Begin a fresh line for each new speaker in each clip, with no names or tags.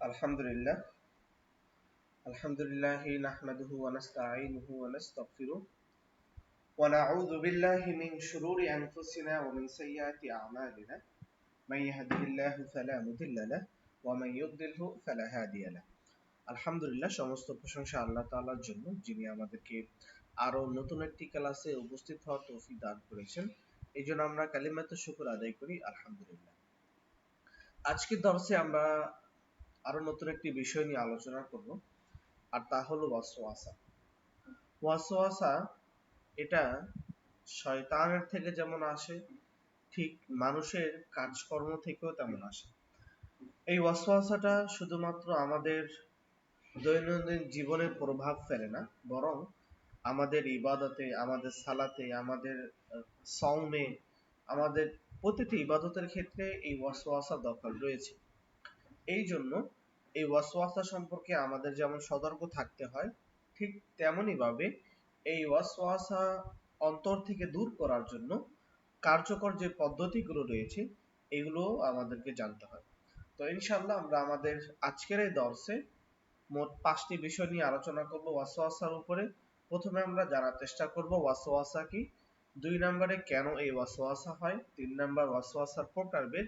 আলহামদুলিল্লাহ আলহামদুলিল্লাহি নাহমাদুহু ওয়া নাস্তাঈনুহু ওয়া নাস্তাগফিরুহ ওয়া নাউযু বিল্লাহি মিন শুরুরি আনফুসিনা ওয়া মিন সাইয়্যাতি আ'মালিনা মান ইয়াহদিহিল্লাহু ফালা মুদিল্লা লাহু ওয়া মান ইউদ্লিলহু ফালা হাদিয়া লাহু। আলহামদুলিল্লাহ, সমস্ত প্রশংসা আল্লাহ তাআলার জন্য, যিনি আমাদেরকে আরো নতুন একটি ক্লাসে উপস্থিত হওয়ার তৌফিক দান করেছেন। এইজন্য আমরা কালিমাতুশ শুকর আদায় করি আলহামদুলিল্লাহ। আজকের দর্সে আমরা আরো নতুন একটি বিষয় নিয়ে আলোচনা করব, আর তা হলো ওয়াসওয়াসা। ওয়াসওয়াসা এটা শয়তানের থেকে যেমন আসে, ঠিক মানুষের কাজকর্ম থেকেও তেমন আসে। এই ওয়াসওয়াসাটা শুধুমাত্র আমাদের দৈনন্দিন জীবনে প্রভাব ফেলে না, বরং আমাদের ইবাদতে, আমাদের সালাতে, আমাদের সওমে, আমাদের প্রতিটি ইবাদতের ক্ষেত্রে এই ওয়াসওয়াসা দখল রয়েছে। এই জন্য এই ওয়াসওয়াসা সম্পর্কে আমাদের যেমন সতর্ক থাকতে হয়, ঠিক তেমনই ভাবে এই ওয়াসওয়াসা অন্তর থেকে দূর করার জন্য কার্যকর যে পদ্ধতিগুলো রয়েছে এগুলো আমাদেরকে জানতে হয়। তো ইনশাআল্লাহ আমরা আমাদের আজকের এই দর্সে মোট 5টি বিষয় নিয়ে আলোচনা করব ওয়াসওয়াসার উপরে। প্রথমে আমরা জানার চেষ্টা করব ওয়াসওয়াসা কি, 2 নম্বরে কেন এই ওয়াসওয়াসা হয়, 3 নম্বর ওয়াসওয়াসার প্রকারভেদ,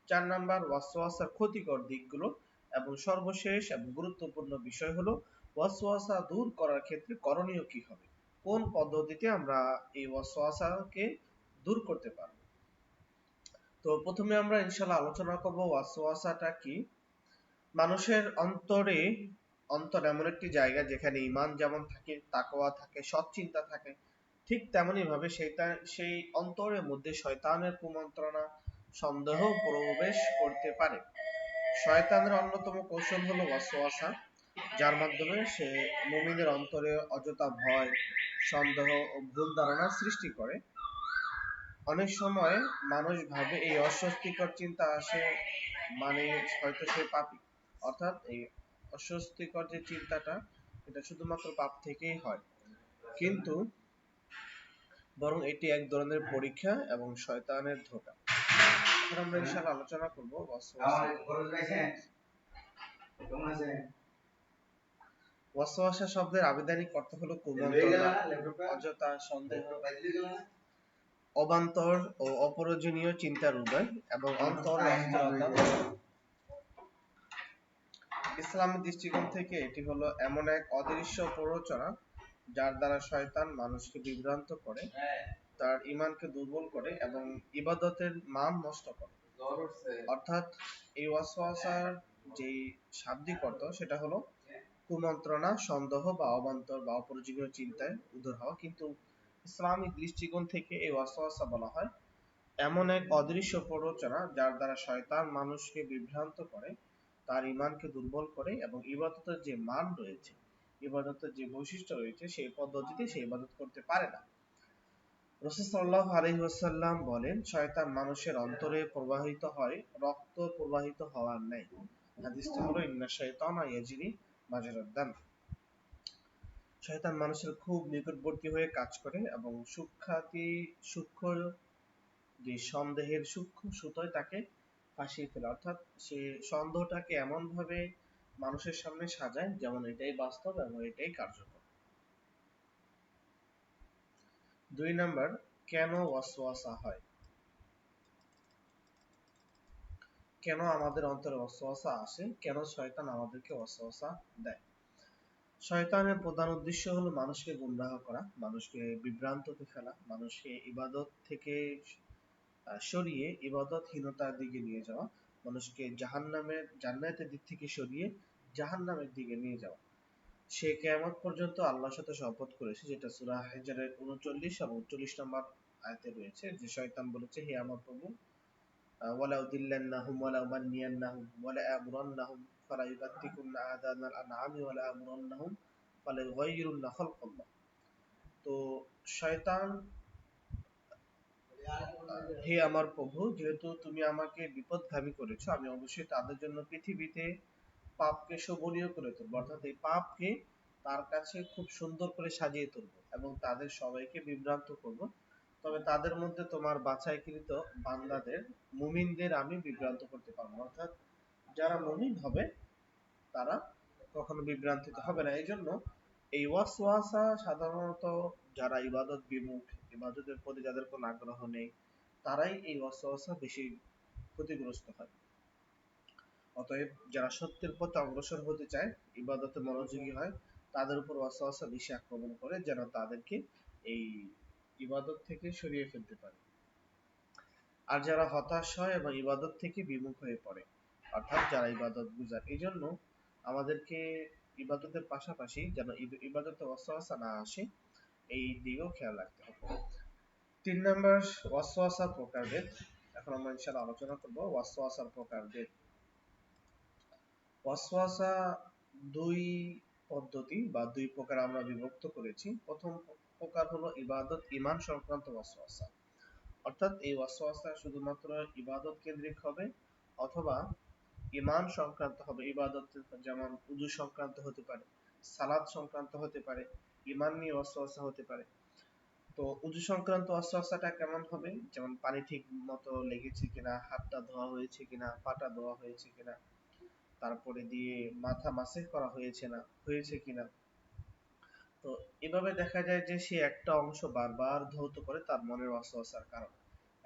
4 নম্বর ওয়াসওয়াসার ক্ষতিকর দিকগুলো, এবং সর্বশেষ এবং গুরুত্বপূর্ণ বিষয় হলো ওয়াসওয়াসা দূর করার ক্ষেত্রে করণীয় কি হবে, কোন পদ্ধতিতে আমরা এই ওয়াসওয়াসাকে দূর করতে পারব। তো প্রথমে আমরা ইনশাআল্লাহ আলোচনা করব ওয়াসওয়াসাটা কি। মানুষের অন্তর এমন একটি জায়গা যেখানে ঈমান যেমন থাকে, তাকওয়া থাকে, সৎ চিন্তা থাকে, ঠিক তেমনি ভাবে সেই অন্তরের মধ্যে শয়তানের কুমন্ত্রণা, সন্দেহ প্রবেশ করতে পারে। শয়তানের অন্যতম কৌশল হলো ওয়াসওয়াসা, যার মাধ্যমে সে মুমিনের অন্তরে অযথা ভয়, সন্দেহ ও ভুল ধারণা সৃষ্টি করে। অনেক সময় মানুষ ভাবে এই অস্বস্তিকর চিন্তা আসে মানে হয়তো সে পাপী, অর্থাৎ এই অস্বস্তিকর যে চিন্তাটা এটা শুধুমাত্র পাপ থেকেই হয়, কিন্তু বরং এটি এক ধরনের পরীক্ষা এবং শয়তানের ধোঁকা। এখন আমরা ইনশাআল্লাহ আলোচনা করব ওয়াসওয়াসা। ওয়াসওয়াসা শব্দের আবিধানিক অর্থ হলো কুমন্ত্রণা, অযথা সন্দেহ, অবান্তর ও অপ্রয়োজনীয় চিন্তার উদয় এবং অন্তরে অস্থিরতা। ইসলামের দৃষ্টিকোণ থেকে এটি হলো এমন এক অদৃশ্য প্ররোচনা যার দ্বারা শয়তান মানুষকে বিভ্রান্ত করে, তার ঈমানকে দুর্বল করে এবং ইবাদতের মান নষ্ট করে। অর্থাৎ এই ওয়াসওয়াসার যে শাব্দিক অর্থ সেটা হলো কুমন্ত্রণা, সন্দেহ বা অবান্তর বা অপ্রয়োজনীয় চিন্তায় উদয় হওয়া, কিন্তু ইসলামিক দৃষ্টিকোণ থেকে এই ওয়াসওয়াসা বলা হয় এমন এক অদৃশ্য প্ররোচনা যার দ্বারা শয়তান মানুষকে বিভ্রান্ত করে, তার ঈমানকে দুর্বল করে এবং ইবাদতের যে মান রয়েছে, ইবাদতের যে বৈশিষ্ট্য রয়েছে সেই পদ্ধতিতে সে ইবাদত করতে পারে না। রাসূল সাল্লাল্লাহু আলাইহি ওয়াসাল্লাম বলেন, শয়তান মানুষের অন্তরে প্রবাহিত হয় রক্ত প্রবাহিত হওয়ার ন্যায়। হাদিসটি হলো ইন্না শাইতানা ইয়াজরি মাজরাদ দাম। শয়তান মানুষের খুব নিকটবর্তী হয়ে কাজ করে এবং সূক্ষ্ম যে সন্দেহের সূক্ষ্ম সুতোয় তাকে ফাঁসিয়ে ফেলে, অর্থাৎ সে সন্দেহটাকে এমন ভাবে মানুষের সামনে সাজায় যেমন এটাই বাস্তব এবং এটাই কার্যকর। 2 নাম্বার, কেন ওয়াসওয়াসা হয়, কেন আমাদের অন্তরে ওয়াসওয়াসা আসে, কেন শয়তান আমাদেরকে ওয়াসওয়াসা দেয়। শয়তানের প্রধান উদ্দেশ্য হলো মানুষকে গুমরাহ করা, মানুষকে বিভ্রান্ততে ফেলা, মানুষকে ইবাদত থেকে সরিয়ে ইবাদতহীনতার দিকে নিয়ে যাওয়া, মানুষকে জান্নাতের দিক থেকে সরিয়ে জাহান্নামের দিকে নিয়ে যাওয়া। সে কিয়ামত পর্যন্ত আল্লাহর সাথে শপথ করেছে, যেটা সূরা হিজরের 39 এবং 40 নম্বর আয়াতে রয়েছে, যে শয়তান বলেছে, হে আমার প্রভু, ওয়ালা উদিল্লান্নাহুম ওয়ালা উমান্নিয়ান্নাহুম ওয়ালা আমুরান্নাহুম ফালা ইউবাত্তিকুন্না আযানাল আনআমি ওয়ালা আমুরান্নাহুম ফালা ইউগাইয়িরুন্না খালকাল্লাহ। তো শয়তান, হে আমার প্রভু, যেহেতু তুমি আমাকে বিপদগামী করেছো, আমি অবশ্যই তাদের জন্য পৃথিবীতে পাপকে শোভনীয় করে তুলবো, অর্থাৎ এই পাপকে তার কাছে খুব সুন্দর করে সাজিয়ে তুলবো এবং তাদের সবাইকে বিভ্রান্ত করব। তবে তাদের মধ্যে তোমার বাছাইকৃত বান্দাদের, মুমিনদের আমি বিভ্রান্ত করতে পারবো, অর্থাৎ যারা মুমিন হবে তারা কখনো বিভ্রান্তিত হবে না। এই জন্য এই ওয়াসওয়াসা সাধারণত যারা ইবাদত বিমুখ, ইবাদতের প্রতি যাদের কোনো আগ্রহ নেই, তারাই এই ওয়াসওয়াসা বেশি ক্ষতিগ্রস্ত হয়। অতএব যারা সত্যের পথে অগ্রসর হতে চায়, ইবাদতে মনোযোগী হয়, তাদের উপর ওয়াসওয়াসা বেশি আক্রমণ করে, যেন তাদেরকে এই ইবাদত থেকে সরিয়ে ফেলতে পারে। আর যারা হতাশ হয় এবং ইবাদত থেকে বিমুখ হয়ে পড়ে, অর্থাৎ যারা ইবাদত গুজার, এই জন্য আমাদেরকে ইবাদতের পাশাপাশি যেন ইবাদতে ওয়াসওয়াসা না আসে, এই দিকেও খেয়াল রাখতে হবে। 3 নম্বর, ওয়াসওয়াসার প্রকারভেদ। এখন আমরা ইনশাআল্লাহ আলোচনা করব ওয়াসওয়াসার প্রকারভেদ। ওয়াসওয়াসা দুই পদ্ধতি বা দুই প্রকার আমরা বিভক্ত করেছি। প্রথম প্রকার হলো ইবাদত ঈমান সংক্রান্ত ওয়াসওয়াসা, অর্থাৎ এই ওয়াসওয়াসা শুধুমাত্র ইবাদত কেন্দ্রিক হবে অথবা ঈমান সংক্রান্ত হবে। ইবাদত যেমন উযু সংক্রান্ত হতে পারে, সালাত সংক্রান্ত হতে পারে, ঈমান নিয়ে ওয়াসওয়াসা হতে পারে। তো উযু সংক্রান্ত ওয়াসওয়াসাটা কেমন হবে? যেমন পানি ঠিক মতো লেগেছে কিনা, হাতটা ধোয়া হয়েছে কিনা, পাটা ধোয়া হয়েছে কিনা, তারপরে দিয়ে মাথা মাসেহ করা হয়েছে কিনা। তো এভাবে দেখা যায় যে সে একটা অংশ বারবার ধৌত করে তার মনের ওয়াসওয়াসার কারণে।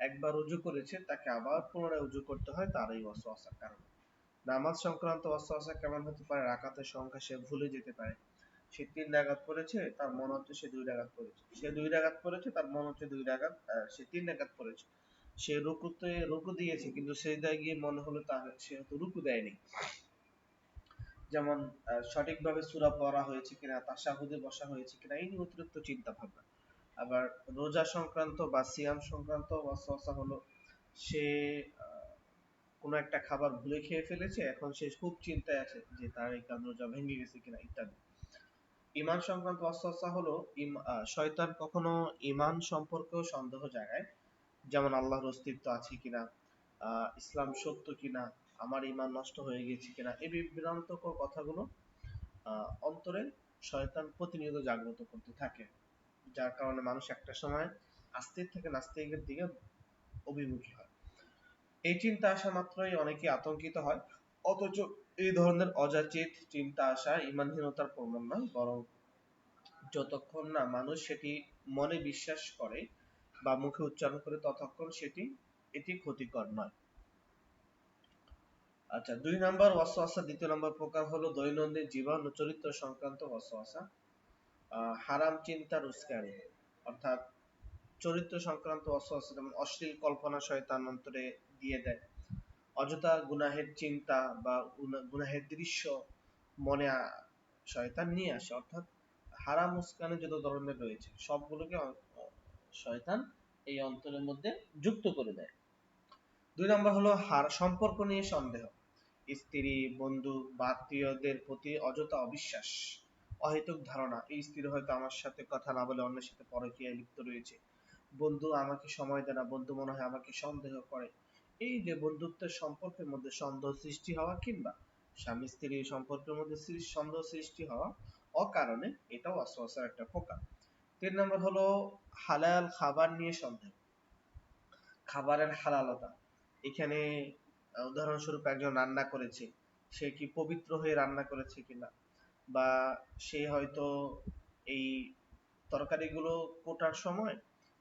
একবার উযু করেছে, তাকে আবার পুনরায় উযু করতে হয় তার এই ওয়াসওয়াসার কারণে। নামাজ সংক্রান্ত ওয়াসওয়াসা কেমন হতে পারে? রাকাতের সংখ্যা সে ভুলে যেতে পারে। সে 3 রাকাত পড়েছে, তার মনে হচ্ছে সে 2 রাকাত পড়েছে। সে 2 রাকাত পড়েছে, তার মনে হচ্ছে 2 রাকাত, সে 3 রাকাত পড়েছে। সে রুকু দিয়েছে, কিন্তু সেজদায় গিয়ে মনে হলো তার সে হয়তো রুকু দেয়নি। যেমন সঠিকভাবে সূরা পড়া হয়েছে কিনা, তাশাহুদে বসা হয়েছে কিনা, এই নিয়ে অতিরিক্ত চিন্তা ভাবনা। আবার রোজা সংক্রান্ত বা সিয়াম সংক্রান্ত ওয়াসওয়াসা হলো সে কোনো একটা খাবার ভুলে খেয়ে ফেলেছে, এখন সে খুব চিন্তায় আছে যে তার এই রোজা ভেঙে গেছে কিনা ইত্যাদি। ঈমান সংক্রান্ত ওয়াসওয়াসা হলো শয়তান কখনো ঈমান সম্পর্কেও সন্দেহ জাগায়, যেমন আল্লাহর অস্তিত্ব আছে কিনা, ইসলাম সত্য কিনা, আমার ঈমান নষ্ট হয়ে গেছে কিনা, এই বিভ্রান্তকর কথাগুলো অন্তরে শয়তান প্রতিনিয়ত জাগ্রত করতে থাকে, যার কারণে মানুষ একটা সময় আস্তিক থেকে নাস্তিকের দিকে অভিমুখী হয়। এই চিন্তা আসা মাত্রই অনেকে আতঙ্কিত হয়, অথচ এই ধরনের অযাচিত চিন্তা আসা ঈমানহীনতার প্রমাণ নয়, বরং যতক্ষণ না মানুষ সেটি মনে বিশ্বাস করে বা মুখে উচ্চারণ করে ততক্ষণ এটি ক্ষতিকর নয়। আচ্ছা, 2 নম্বর ওয়াসওয়াসা, দ্বিতীয় নম্বর প্রকার হলো দৈনন্দিন জীবন ও চরিত্র সংক্রান্ত ওয়াসওয়াসা। হারাম চিন্তার উস্কানি, অর্থাৎ চরিত্র সংক্রান্ত ওয়াসওয়াসা, যেমন অশ্লীল কল্পনা শয়তান অন্তরে দিয়ে দেয়, অযথা গুনাহের চিন্তা বা গুনাহের দৃশ্য মনে শয়তান নিয়ে আসে, অর্থাৎ হারাম উস্কানি যত ধরনের রয়েছে সবগুলোকে শয়তান এই অন্তরের মধ্যে যুক্ত করে দেয়। 2 নম্বর হলো সম্পর্ক নিয়ে সন্দেহ, স্ত্রী, বন্ধু বা আত্মীয়দের প্রতি অযথা অবিশ্বাস, অহেতুক ধারণা, এই স্ত্রী হয়তো আমার সাথে কথা না বলে অন্যের সাথে পরকীয়ায় লিপ্ত রয়েছে, বন্ধু আমাকে সময় দেয় না, বন্ধু মনে হয় আমাকে সন্দেহ করে। এই যে বন্ধুত্বের সম্পর্কের মধ্যে সন্দেহ সৃষ্টি হওয়া, কিংবা স্বামী স্ত্রীর সম্পর্কের মধ্যে সন্দেহ সৃষ্টি হওয়া অকারণে, এটাও ওয়াসওয়াসার একটা প্রকার। 3 নম্বর হলো হালাল খাবার নিয়ে সন্দেহ, খাবারের হালালতা। এখানে উদাহরণস্বরূপ একজন রান্না করেছে, সে কি পবিত্র হয়ে রান্না করেছে কিনা, বা সে হয়তো এই তরকারিগুলো কোটার সময়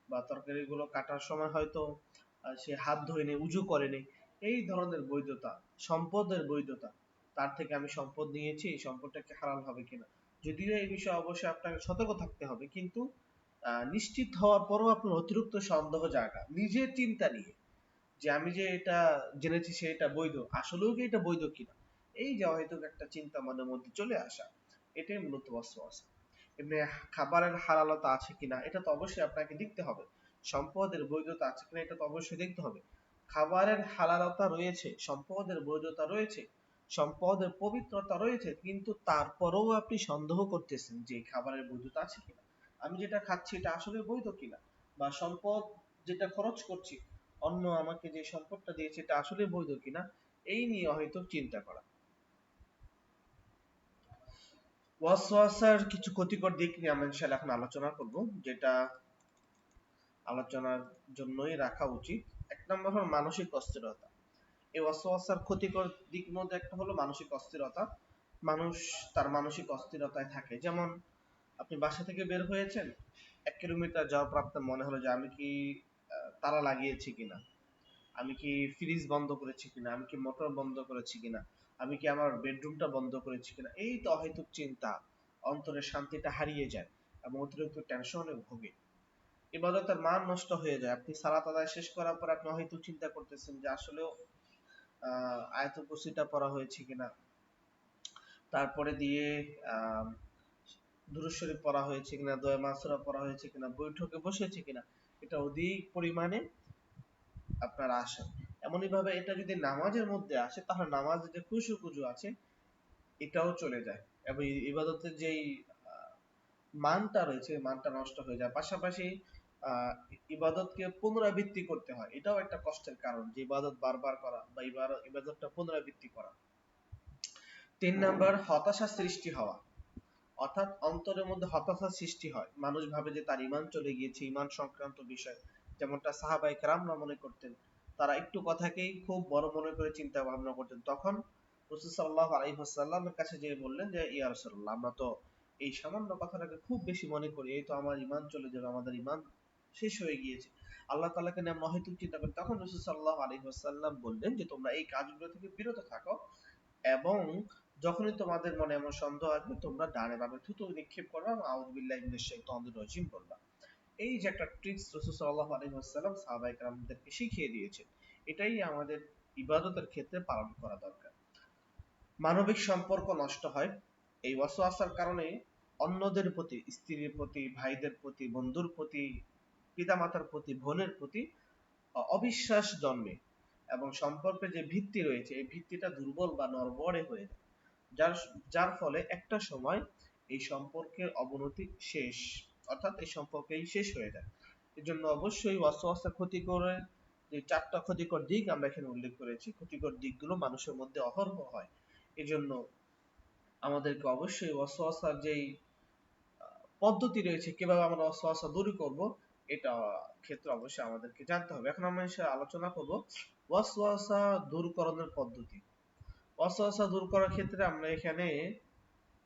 বা তরকারিগুলো কাটার সময় হয়তো সে হাত ধোয়নি, উজু করেনি, এই ধরনের বৈধতা, সম্পদের বৈধতা, তার থেকে আমি সম্পদ নিয়েছি, এই সম্পদটা কি হালাল হবে কিনা। যদিও এই বিষয়ে অবশ্যই আপনাকে সতর্ক থাকতে হবে, কিন্তু নিশ্চিত হওয়ার পরও আপনার অতিরিক্ত সন্দেহ জাগা নিজের চিন্তা নিয়ে, যে আমি যে এটা জেনেছি সে এটা বৈধ, আসলেও কি এটা বৈধ কিনা, এই যে হয়তো একটা চিন্তা মনের মধ্যে চলে আসা, এটাই মূলত ওয়াসওয়াসা। এমনি খাবারের হালালতা আছে কিনা, এটা তো অবশ্যই আপনাকে দেখতে হবে। সম্পদের বৈধতা আছে কিনা, এটা তো অবশ্যই দেখতে হবে। খাবারের হালালতা রয়েছে, সম্পদের বৈধতা রয়েছে, সম্পদের পবিত্রতা রয়েছে, কিন্তু তারপরেও আপনি সন্দেহ করতেছেন যে খাবারের বৈধতা আছে কিনা, আমি যেটা খাচ্ছি এটা আসলে বৈধ কিনা, বা সম্পদ যেটা খরচ করছি, অন্য আমাকে যে সম্পদটা দিয়েছে এটা আসলে বৈধ কিনা, এই নিয়ে হয়তো চিন্তা করা। ওয়াসওয়াসার কিছু ক্ষতিকর দিক নিয়ে আমরা ইনশাআল্লাহ এখন আলোচনা করব, যেটা আলোচনার জন্যই রাখা উচিত। 1 নম্বর হলো মানসিক অস্থিরতা। এই ওয়াসওয়াসার ক্ষতিকর দিক মধ্যে একটা হলো মানসিক অস্থিরতা। মানুষ তার মানসিক অস্থিরতায় থাকে। যেমন আপনি বাসা থেকে বের হয়েছেন, 1 কিলোমিটার যাওয়ার পর আপনার মনে হলো যে আমি কি তালা লাগিয়েছি কিনা, আমি কি ফ্রিজ বন্ধ করেছি কিনা, আমি কি মোটর বন্ধ করেছি কিনা, আমি কি আমার বেডরুমটা বন্ধ করেছি কিনা। এই তো অহেতুক চিন্তা, অন্তরের শান্তিটা হারিয়ে যায় এবং অতিরিক্ত টেনশনে ভোগে। ইবাদতের মান নষ্ট হয়ে যায়। আপনি সালাত আদায় শেষ করার পর আপনি হয়তো চিন্তা করতেছেন যে আসলেও আয়াতুল কুরসিটা পড়া হয়েছে কিনা, তারপরে দিয়ে আহ দুরূদ শরীফ পড়া হয়েছে কিনা, দোয়া মাসুরা পড়া হয়েছে কিনা, বৈঠকে বসেছে কিনা, এটা অধিক পরিমাণে আপনার আসে। এমনই ভাবে এটা যদি নামাজের মধ্যে আসে, তাহলে নামাজের যে খুশু আছে এটাও চলে যায় এবং ইবাদতের যেই মানটা রয়েছে মানটা নষ্ট হয়ে যায়। পাশাপাশি আহ ইবাদতকে পুনরাবৃত্তি করতে হয়, এটাও একটা কষ্টের কারণ যে ইবাদত বারবার করা বা ইবাদতটা পুনরাবৃত্তি করা। 3 নাম্বার, হতাশা সৃষ্টি হওয়া, অর্থাৎ অন্তরের মধ্যে হতাশা সৃষ্টি হয়। মানুষ ভাবে যে তার ঈমান চলে গিয়েছে, ঈমান সংক্রান্ত বিষয়, যেমনটা সাহাবায়ে কেরামরা মনে করতেন। তারা একটু কথাকেই খুব বড় মনে করে চিন্তা ভাবনা করতেন। তখন রাসূল সাল্লাল্লাহু আলাইহি ওয়াসাল্লামের কাছে যেয়ে বললেন যে ইয়া রাসূলুল্লাহ, আমরা তো এই সামান্য কথাটাকে খুব বেশি মনে করি, এই তো আমার ঈমান চলে যাবে, আমাদের ঈমান শেষ হয়ে গিয়েছে, আল্লাহ তাআলাকে নিয়ে আমরা অহেতুক চিন্তা করি। তখন রাসূল সাল্লাল্লাহু আলাইহি ওয়াসাল্লাম বললেন যে তোমরা এই কাজগুলো থেকে বিরত থাকো এবং যখনই তোমাদের মনে এমন সন্দেহ আসবে তোমরা ডানে বামে থুতু নিক্ষেপ করবা এবং আউযু বিল্লাহি মিনাশ শাইতানির রাজিম বলবা। এই যে একটা ট্রিক্স রাসূল সাল্লাল্লাহু আলাইহি ওয়াসাল্লাম সাহাবায়ে কেরামদেরকে শিখিয়ে দিয়েছেন, এটাই আমাদের ইবাদতের ক্ষেত্রে পালন করা দরকার। মানবিক সম্পর্ক নষ্ট হয় এই ওয়াসওয়াসার কারণে। অন্যদের প্রতি, স্ত্রীর প্রতি, ভাইদের প্রতি, বন্ধুর প্রতি, পিতামাতার প্রতি, বোনের প্রতি অবিশ্বাস জন্মে এবং সম্পর্কের যে ভিত্তি রয়েছে এই ভিত্তিটা দুর্বল বা নড়বড়ে হয়ে যায়, যার যার ফলে একটা সময় এই সম্পর্কের অবনতি শেষ, অর্থাৎ এই সম্পর্কেই শেষ হয়ে যায়। এর জন্য অবশ্যই ওয়াসওয়াসা ক্ষতিকর, যে 4টা ক্ষতিকর দিক আমরা এখানে উল্লেখ করেছি, ক্ষতিকর দিকগুলো মানুষের মধ্যে অহরহ হয়। এজন্য আমাদেরকে অবশ্যই ওয়াসওয়াসার যেই পদ্ধতি রয়েছে, কিভাবে আমরা ওয়াসওয়াসা দূর করব, এটা ক্ষেত্রে অবশ্যই আমাদেরকে জানতে হবে। এখন আমরা আলোচনা করব ওয়াসওয়াসা দূরকরণের পদ্ধতি। ওয়াসওয়াসা দূর করার ক্ষেত্রে আমরা এখানে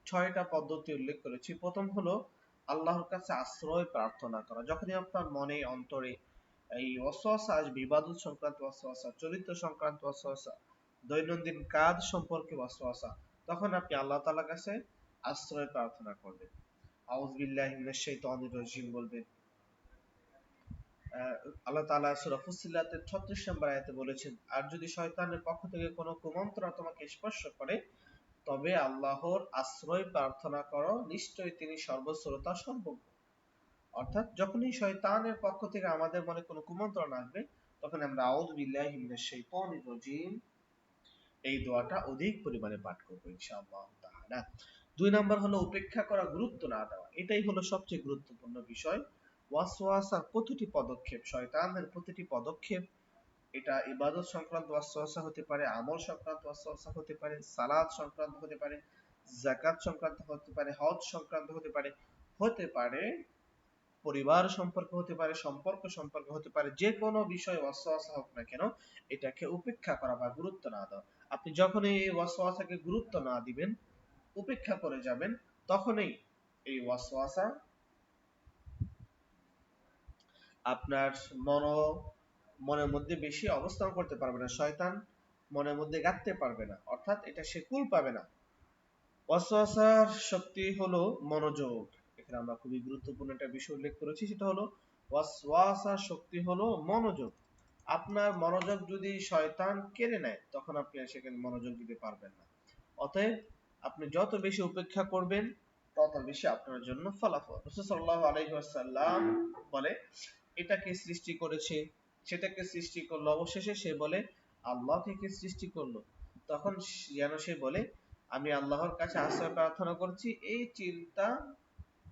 6টা পদ্ধতি উল্লেখ করেছি। প্রথম হলো আল্লাহর কাছে আশ্রয় প্রার্থনা করা। যখনই আপনার মনে অন্তরে এই ওয়াসওয়াসা আসবে, ইবাদত সংক্রান্ত ওয়াসওয়াসা, চরিত্র সংক্রান্ত ওয়াসওয়াসা, দৈনন্দিন কাজ সম্পর্কে ওয়াসওয়াসা, তখন আপনি আল্লাহ তাআলার কাছে আশ্রয় প্রার্থনা করবেন। আউযু বিল্লাহি মিনাশ শাইতানির রাজিম বলবেন। আল্লাহ তাআলা সূরা ফুসসিলাতের 36 নম্বর আয়াতে বলেছেন, আর যদি শয়তানের পক্ষ থেকে কোনো কুমন্ত্রণা তোমাকে স্পর্শ করে তবে আল্লাহর আশ্রয় প্রার্থনা করো, নিশ্চয়ই তিনি সর্বশ্রোতা সর্বজ্ঞ। অর্থাৎ যখনই শয়তানের পক্ষ থেকে আমাদের মনে কোনো কুমন্ত্রণা আসবে তখন আমরা আউযু বিল্লাহি মিনাশ শাইতানির রাজিম এই দোয়াটা অধিক পরিমাণে পাঠ করব ইনশাআল্লাহ তাআলা। 2 নাম্বার হলো উপেক্ষা করা, গুরুত্ব না দেওয়া। এটাই হলো সবচেয়ে গুরুত্বপূর্ণ বিষয়। ওয়াসওয়াসার প্রতিটি পদক্ষেপ, শয়তানের প্রতিটি পদক্ষেপ, এটা ইবাদত সংক্রান্ত ওয়াসওয়াসা হতে পারে, আমল সংক্রান্ত ওয়াসওয়াসা হতে পারে, সালাত সংক্রান্ত হতে পারে, যাকাত সংক্রান্ত হতে পারে, হজ সংক্রান্ত হতে পারে, হতে পারে পরিবার সম্পর্ক হতে পারে, সম্পর্ক সম্পর্ক হতে পারে, যে কোনো বিষয় ওয়াসওয়াসা হোক না কেন এটাকে উপেক্ষা করা বা গুরুত্ব না দেওয়া। আপনি যখনই এই ওয়াসওয়াসাকে গুরুত্ব না দিবেন, উপেক্ষা করে যাবেন, তখনই এই ওয়াসওয়াসা আপনার মনের মধ্যে বেশি অবস্থান করতে পারবে না, শয়তান মনের মধ্যে গাঁথতে পারবে না, অর্থাৎ এটা সে কুল পাবে না। ওয়াসওয়াসার শক্তি হলো মনোযোগ। এখানে আমরা খুবই গুরুত্বপূর্ণ একটা বিষয় উল্লেখ করেছি, সেটা হলো ওয়াসওয়াসার শক্তি হলো মনোযোগ। আপনার মনোযোগ যদি শয়তান কেড়ে নেয় তখন আপনি সেখানে মনোযোগ দিতে পারবেন না। অতএব আপনি যত বেশি উপেক্ষা করবেন তত বেশি আপনার জন্য ফলাফল। রাসূল সাল্লাল্লাহু আলাইহি ওয়াসাল্লাম বলে, এটাকে সৃষ্টি করেছে, সেটাকে সৃষ্টি করলো, অবশেষে সে বলে আল্লাহ থেকে সৃষ্টি করলো। তখন যেন সে বলে আমি আল্লাহর কাছে আশ্রয় প্রার্থনা করছি, এই চিন্তা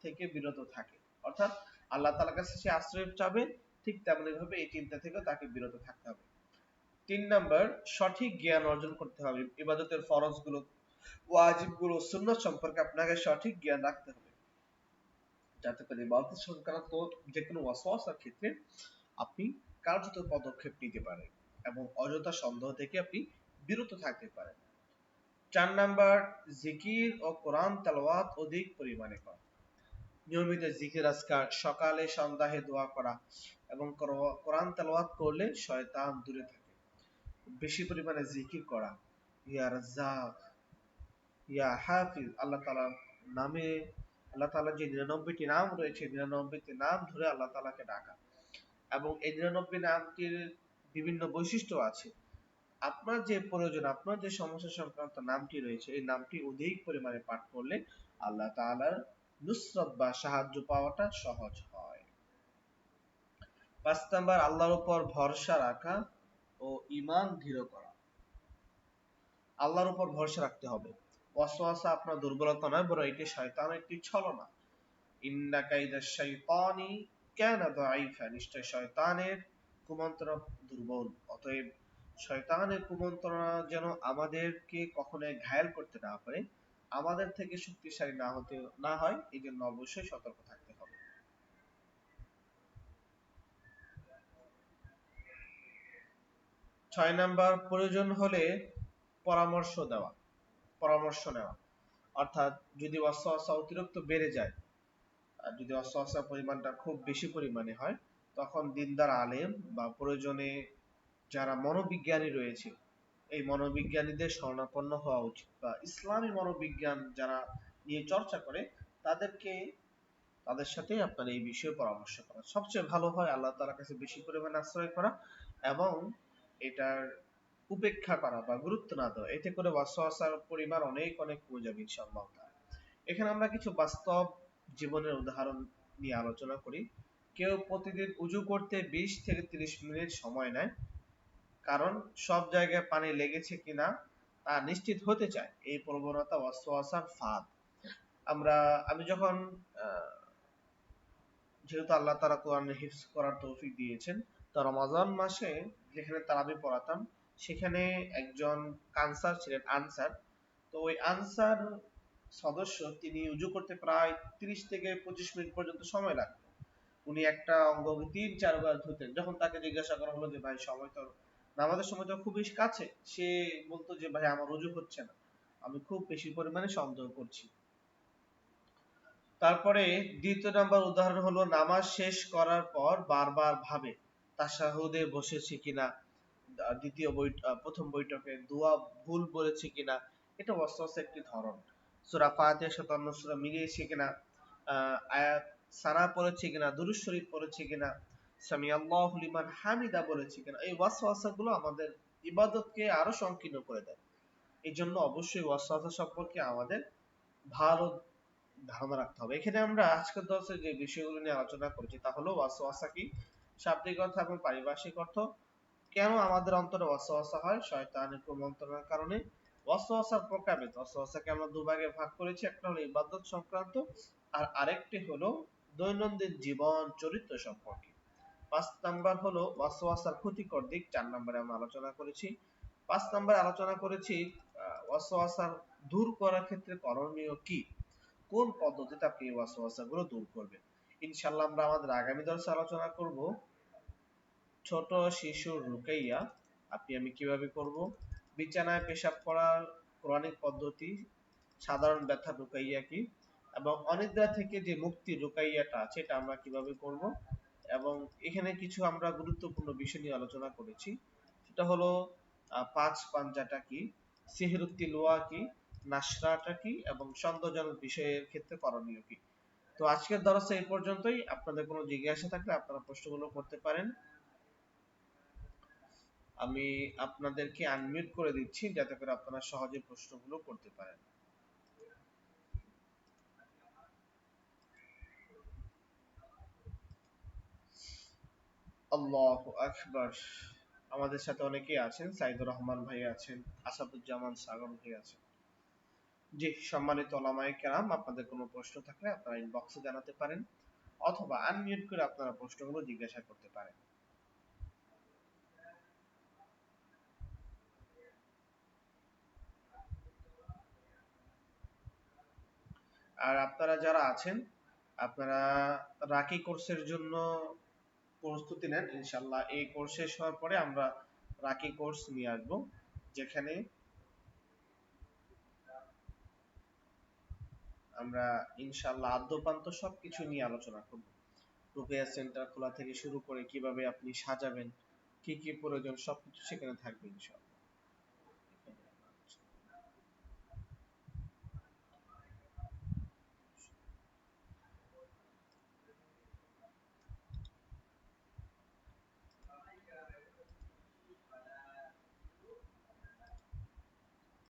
থেকে বিরত থাকে। অর্থাৎ আল্লাহ তাআলার কাছে সে আশ্রয় চাবে, ঠিক তেমনি ভাবে এই চিন্তা থেকে তাকে বিরত থাকতে হবে। 3 নাম্বার, সঠিক জ্ঞান অর্জন করতে হবে। ইবাদতের ফরজ গুলো, ওয়াজিব গুলো, সুন্নাত সম্পর্কে আপনাকে সঠিক জ্ঞান রাখতে হবে, যাতে করে ইবাদত সংক্রান্ত যে কোনো ওয়াসওয়াসার ক্ষেত্রে আপনি কার্যত পদক্ষেপ নিতে পারেন এবং অযথা সন্দেহ থেকে আপনি বিরত থাকতে পারেন। 4 নাম্বার, জিকির ও কোরআন তেলাওয়াত অধিক পরিমাণে করা। নিয়মিত জিকির আজকার, সকালে সন্ধ্যায় দোয়া করা এবং কোরআন তেলাওয়াত করলে শয়তান দূরে থাকে। বেশি পরিমাণে জিকির করা, ইয়া রাজ্জাক, ইয়া হাফিজ, আল্লাহ তাআলার নামে, আল্লাহ তাআলার যে 99টি নাম রয়েছে 99টি নাম ধরে আল্লাহ তাআলাকে ডাকা, এবং এই 99 নামটির বিভিন্ন বৈশিষ্ট্য আছে। আপনার যে প্রয়োজন, আপনার যে সমস্যা সংক্রান্ত নামটি রয়েছে, এই নামটি অধিক পরিমাণে পাঠ করলে আল্লাহ তাআলার নুসরত বা সাহায্য পাওয়াটা সহজ হয়। 5 নাম্বার, আল্লাহর উপর ভরসা রাখা ও ঈমান দৃঢ় করা। আল্লাহর উপর ভরসা রাখতে হবে। ওয়াসওয়াসা আপনার দুর্বলতা নয়, বরং এটি শয়তানের একটি ছলনা। ইন্না কাইদাশ শাইতানি কানা দাঈফা, নিশ্চয় শয়তানের কুমন্ত্রণা দুর্বল। অতএব শয়তানের কুমন্ত্রণা যেন আমাদেরকে কখনোই ঘায়েল করতে না পারে, আমাদের থেকে শক্তিশালী না হয়, এই জন্য অবশ্যই সতর্ক থাকতে হবে। 6 নাম্বার, প্রয়োজন হলে পরামর্শ নেওয়া। অর্থাৎ যদি ওয়াসওয়াসা অতিরিক্ত বেড়ে যায়, আর যদি ওয়াসওয়াসার পরিমাণটা খুব বেশি পরিমাণে হয়, তখন দিনদার আলেম বা প্রয়োজনে যারা মনোবিজ্ঞানী রয়েছে, এই মনোবিজ্ঞানীদের শরণাপন্ন হওয়া উচিত, বা ইসলামী মনোবিজ্ঞান যারা নিয়ে চর্চা করে তাদের সাথে আপনার এই বিষয়ে পরামর্শ করা সবচেয়ে ভালো হয়। আল্লাহ তাআলার কাছে বেশি পরিমাণে আশ্রয় করা এবং এটার উপেক্ষা করা বা গুরুত্ব না দেওয়া, এতে করে ওয়াসওয়াসার পরিমাণ অনেক অনেক কমে যাবে ইনশাআল্লাহ। এখানে আমরা কিছু বাস্তব জীবনের উদাহরণ নিয়ে আলোচনা করি। কেউ প্রতিদিন উযু করতে 20 থেকে 30 মিনিট সময় নেয়, কারণ সব জায়গায় পানি লেগেছে কিনা তা নিশ্চিত হতে চায়। এই প্রবণতা ওয়াসওয়াসার ফাঁদ। আমি যখন যেহেতু আল্লাহ তাআলা কোরআনে হিফজ করার তৌফিক দিয়েছেন, তো রমাজান মাসে যেখানে তারাবি পড়াতাম, সেখানে একজন আনসার ছিলেন। তো ওই আনসার সদস্য, তিনি উযু করতে প্রায় 30 থেকে 25 মিনিট পর্যন্ত সময় লাগতো। উনি একটা অঙ্গকে 3-4 বার ধুতেন। যখন তাকে জিজ্ঞাসা করা হলো যে ভাই সময় তো, নামাজের সময় তো খুবই কাছে, সে বলতো যে ভাই আমার উযু হচ্ছে না, আমি খুব বেশি পরিমাণে সন্দেহ করছি। তারপরে দ্বিতীয় নাম্বার উদাহরণ হলো, নামাজ শেষ করার পর বারবার ভাবে তাশাহুদে বসেছি কিনা, প্রথম বৈঠকে দোয়া ভুল বলেছি কিনা। এটা ওয়াসওয়াসার একটি ধরন। সূরা ফাতিহার সাথে অন্য সূরা মিলিয়েছি কিনা, আয়াত সানা পড়েছি কিনা, দুরূদ শরীফ পড়েছি কিনা, সামি আল্লাহু লিমান হামিদা বলেছি কিনা। এই ওয়াসওয়াসাগুলো আমাদের ইবাদতকে আরো সংকীর্ণ করে দেয়। এই জন্য অবশ্যই ওয়াসওয়াসা সম্পর্কে আমাদের ভালো ধারণা রাখতে হবে। এখানে আমরা আজকের দর্শে যে বিষয়গুলো নিয়ে আলোচনা করেছি তা হলো ওয়াসওয়াসা কি, শাব্দিক অর্থ এবং পারিভাষিক অর্থ, কেন আমাদের অন্তরে ওয়াসওয়াসা হয়, শয়তানের কুমন্ত্রণার কারণে, ওয়াসওয়াসার প্রকারভেদ, ওয়াসওয়াসাকে আমরা দুভাগে ভাগ করেছি, একটা হলো ইবাদত সংক্রান্ত, আর আরেকটি হলো দৈনন্দিন জীবন চরিত্র সম্পর্কে। 5 নাম্বার হলো ওয়াসওয়াসার ক্ষতিকর দিক, 4 নম্বরে আমরা আলোচনা করেছি। 5 নম্বরে আলোচনা করেছি ওয়াসওয়াসার দূর করার ক্ষেত্রে করণীয় কি, কোন পদ্ধতিতে আপনি এই ওয়াসওয়াসাগুলো দূর করবেন। ইনশাআল্লাহ আমরা আমাদের আগামী দর্শে আলোচনা করব ছোট শিশুর রুকাইয়া আমি কিভাবে করব, বিছানায় পেশাব করার কোরআনিক পদ্ধতি, সাধারণ ব্যথা রুকাইয়া কি, এবং অনিদ্রা থেকে যে মুক্তির রুকাইয়াটা আছে এটা আমরা কিভাবে করব। এবং এখানে কিছু আমরা গুরুত্বপূর্ণ বিষয় নিয়ে আলোচনা করেছি, সেটা হলো 5 পাঞ্জাটা কি, সিহরুত তিলওয়া কি, নাশরাটা কি, এবং সন্দেহজনক বিষয়ের ক্ষেত্রে করণীয় কি। তো আজকের দরসে এই পর্যন্তই। আপনাদের কোনো জিজ্ঞাসা থাকলে আপনারা প্রশ্নগুলো করতে পারেন। আমি আপনাদেরকে আনমিউট করে দিচ্ছি যাতে করে আপনারা সহজে প্রশ্নগুলো করতে পারেন। আল্লাহু আকবার। আমাদের সাথে অনেকেই আছেন, সাইদুর রহমান ভাই আছেন, আসাদুজ্জামান সাগর ভাই আছেন। জি, সম্মানিত ওলামায়ে কেরাম, আপনাদের কোনো প্রশ্ন থাকলে আপনারা ইনবক্সে জানাতে পারেন অথবা আনমিউট করে আপনারা প্রশ্নগুলো জিজ্ঞাসা করতে পারেন। আর আপনারা যারা আছেন, আপনারা রাকি কোর্সের জন্য প্রস্তুতি নেন। ইনশাআল্লাহ এই কোর্স শেষ হওয়ার পরে আমরা রাকি কোর্স নিয়ে আসবো, যেখানে আমরা ইনশাআল্লাহ আদ্যপান্ত সবকিছু নিয়ে আলোচনা করব। রুকিয়া সেন্টার খোলা থেকে শুরু করে কিভাবে আপনি সাজাবেন, কি কি প্রয়োজন সবকিছু সেখানে থাকবে ইনশাআল্লাহ।